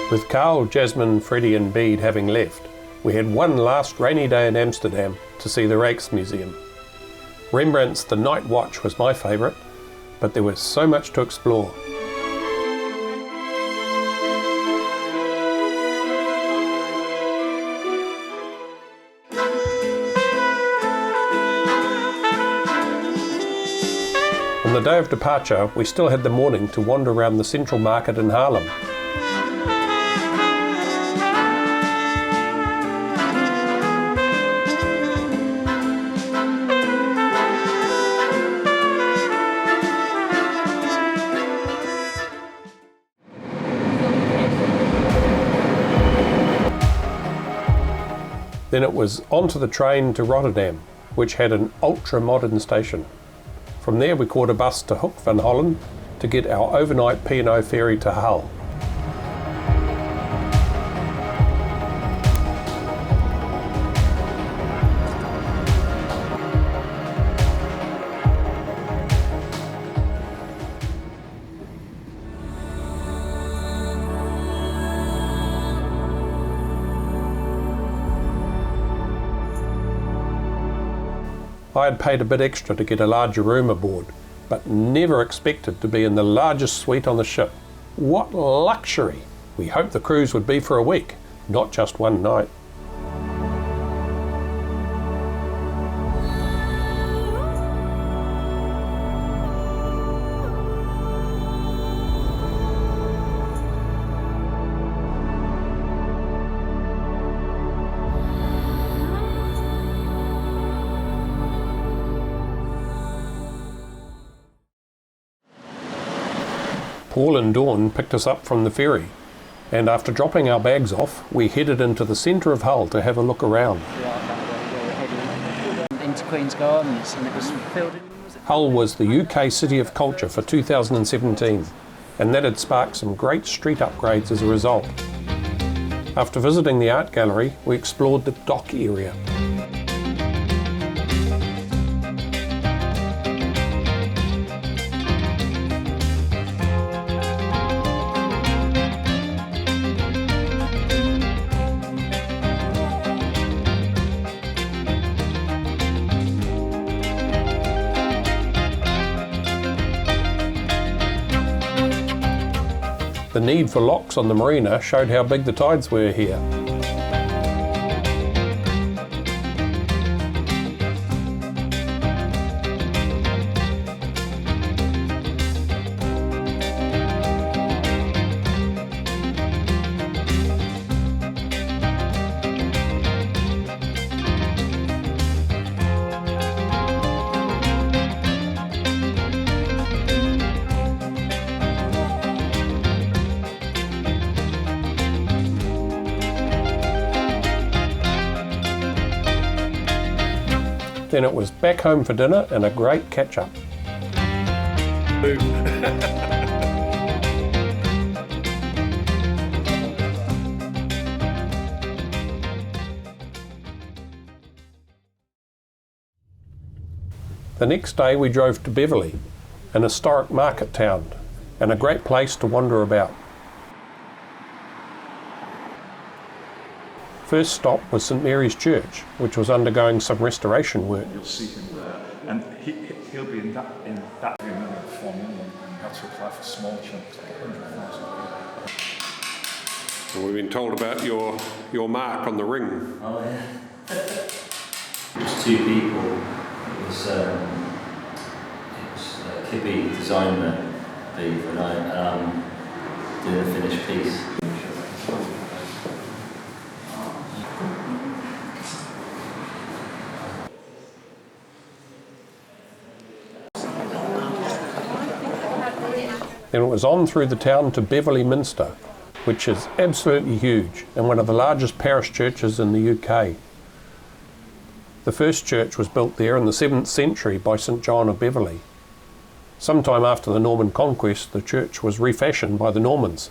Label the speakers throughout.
Speaker 1: With Carl, Jasmine, Freddie and Bede having left, we had one last rainy day in Amsterdam to see the Rijksmuseum. Rembrandt's The Night Watch was my favourite, but there was so much to explore. On the day of departure, we still had the morning to wander around the Central Market in Haarlem. Then it was onto the train to Rotterdam, which had an ultra-modern station. From there we caught a bus to Hoek van Holland to get our overnight P&O ferry to Hull. I had paid a bit extra to get a larger room aboard, but never expected to be in the largest suite on the ship. What luxury! We hoped the cruise would be for a week, not just one night. Paul and Dawn picked us up from the ferry, and after dropping our bags off, we headed into the centre of Hull to have a look around.
Speaker 2: Into Queen's Gardens, and it was filled in.
Speaker 1: Hull was the UK City of Culture for 2017, and that had sparked some great street upgrades as a result. After visiting the art gallery, we explored the dock area. The need for locks on the marina showed how big the tides were here. Then it was back home for dinner and a great catch-up. The next day we drove to Beverley, an historic market town, and a great place to wander about. First stop was St Mary's Church, which was undergoing some restoration work.
Speaker 3: You'll see him there, and he'll be in that room for England, and you have to apply for small chunks, like 100,000.
Speaker 1: Well, we've been told about your mark on the ring.
Speaker 4: Oh yeah. Just two people. It was Kibby designed the beef, and I did a finished piece.
Speaker 1: Then it was on through the town to Beverley Minster, which is absolutely huge and one of the largest parish churches in the UK. The first church was built there in the 7th century by St John of Beverley. Sometime after the Norman conquest, the church was refashioned by the Normans,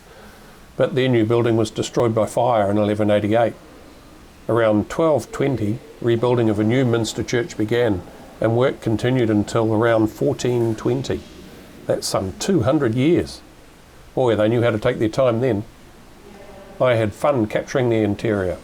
Speaker 1: but their new building was destroyed by fire in 1188. Around 1220, rebuilding of a new Minster church began, and work continued until around 1420. That's some 200 years. Boy, they knew how to take their time then. I had fun capturing the interior.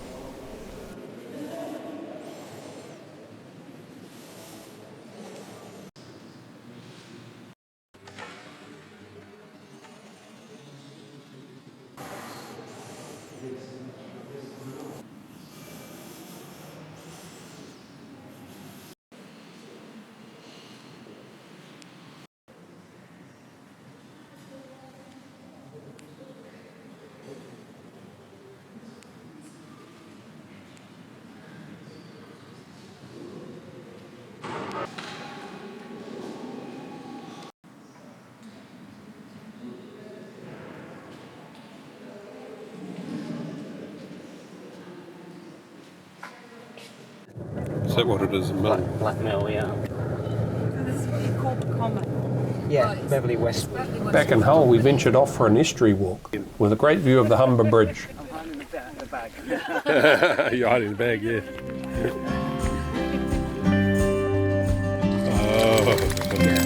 Speaker 1: Is that what it is in Melbourne?
Speaker 2: Black Mill, yeah.
Speaker 5: So this is what you call the common.
Speaker 2: Yeah, Beverly West.
Speaker 1: Back in Hull, we ventured off for an estuary walk with a great view of the Humber Bridge.
Speaker 2: I'm hiding the bag.
Speaker 1: You're hiding the bag, yeah. Oh, yeah.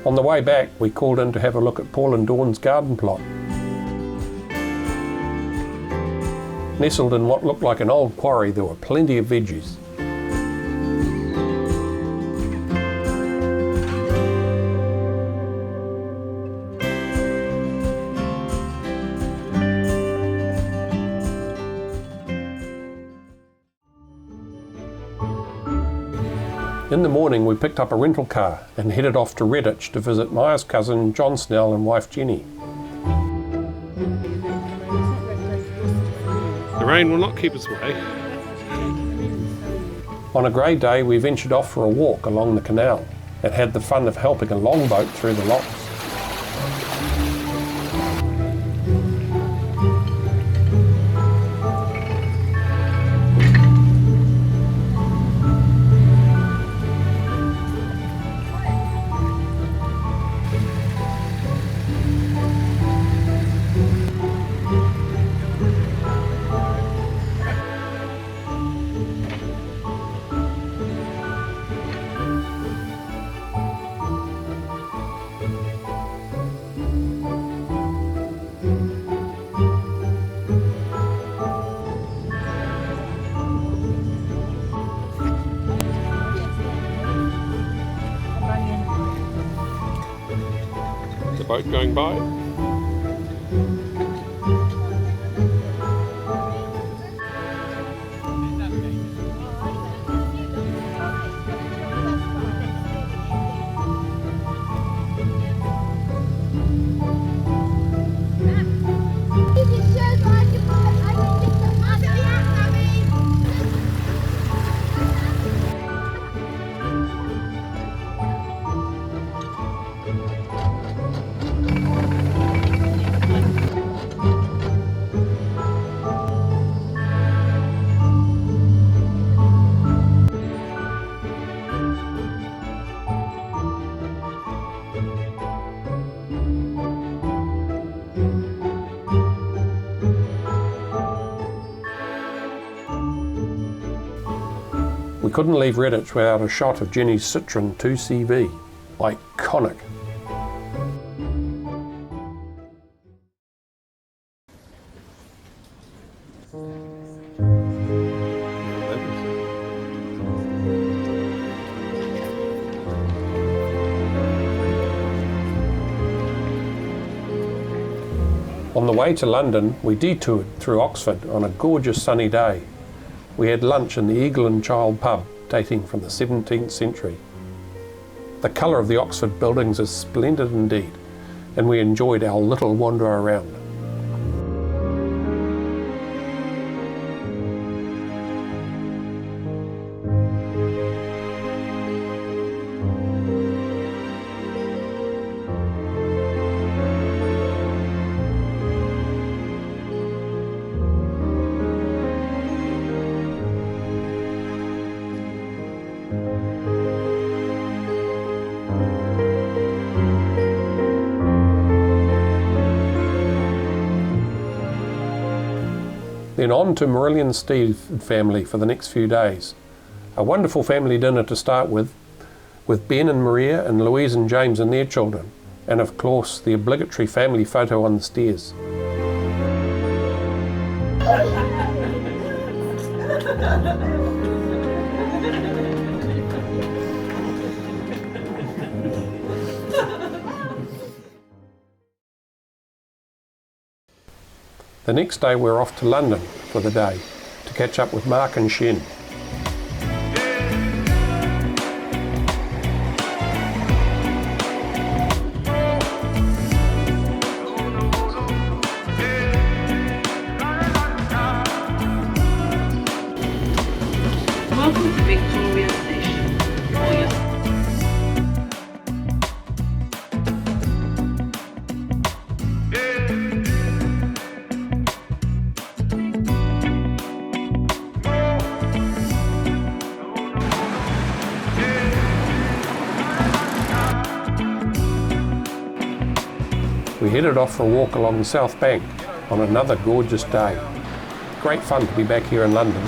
Speaker 1: On the way back, we called in to have a look at Paul and Dawn's garden plot. Nestled in what looked like an old quarry, there were plenty of veggies. In the morning, we picked up a rental car and headed off to Redditch to visit Maya's cousin John Snell and wife Jenny.
Speaker 6: The rain will not keep us away.
Speaker 1: On a grey day, we ventured off for a walk along the canal and had the fun of helping a longboat through the locks.
Speaker 6: The boat going by. We couldn't leave Redditch without a shot of Jenny's Citroen 2CV. Iconic. On the way to London, we detoured through Oxford on a gorgeous sunny day. We had lunch in the Eagle and Child pub, dating from the 17th century. The colour of the Oxford buildings is splendid indeed, and we enjoyed our little wander around.
Speaker 1: Then on to Marillion Steve family for the next few days. A wonderful family dinner to start with Ben and Maria and Louise and James and their children, and of course the obligatory family photo on the stairs. The next day we're off to London for the day to catch up with Mark and Shen.
Speaker 5: Welcome to Victoria Station. For your
Speaker 1: We headed off for a walk along the South Bank on another gorgeous day. Great fun to be back here in London.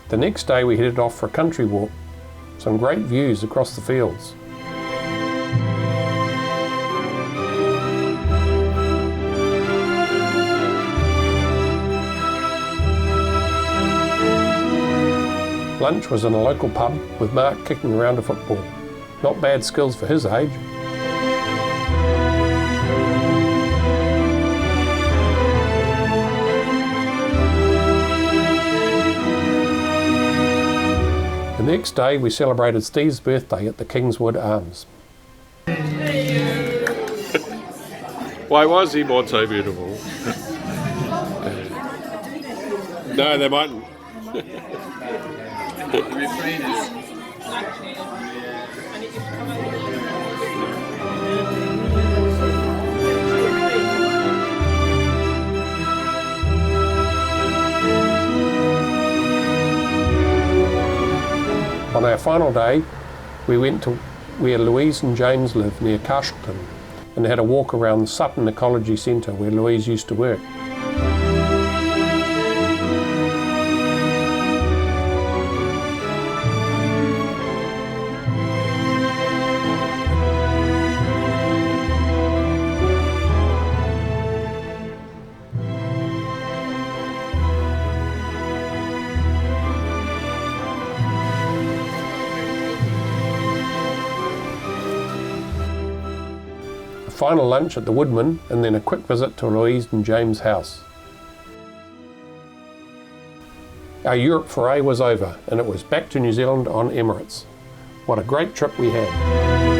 Speaker 1: The next day we headed off for a country walk. Some great views across the fields.
Speaker 6: Lunch was in a local pub with Mark kicking around a football. Not bad skills for his age. The next day we celebrated Steve's birthday at the Kingswood Arms.
Speaker 1: Why was he born so beautiful? No, they mightn't.
Speaker 6: On our final day, we went to where Louise and James live near Castleton and had a walk around the Sutton Ecology Centre where Louise used to work. Final lunch at the Woodman and then a quick visit to Louise and James' house. Our Europe foray was over and it was back to New Zealand on Emirates. What a great trip we had.